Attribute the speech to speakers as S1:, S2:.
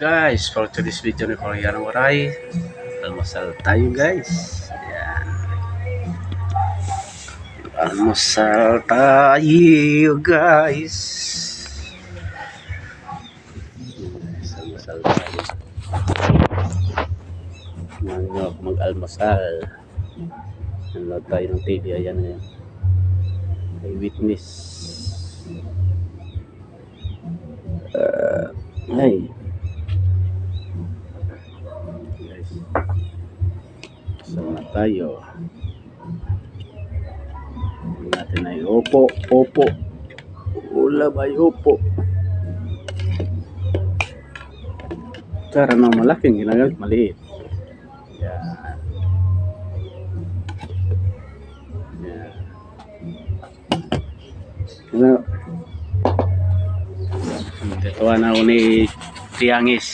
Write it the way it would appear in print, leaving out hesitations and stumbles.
S1: Guys, for today's video ni Korean Waray, almusal tayo guys. Ayan. Almusal tayo guys. Almusal tayo. Nyo ako mag-almusal. Nanood tayo ng TV. Ayan ngayon. May witness. Ay. Sama tayo. Natin ay opo. Ulam ay opo. Cara ng malaking ginagamit, maliit. Yan. Yan. Ano? Dito na ako ni Tiangis.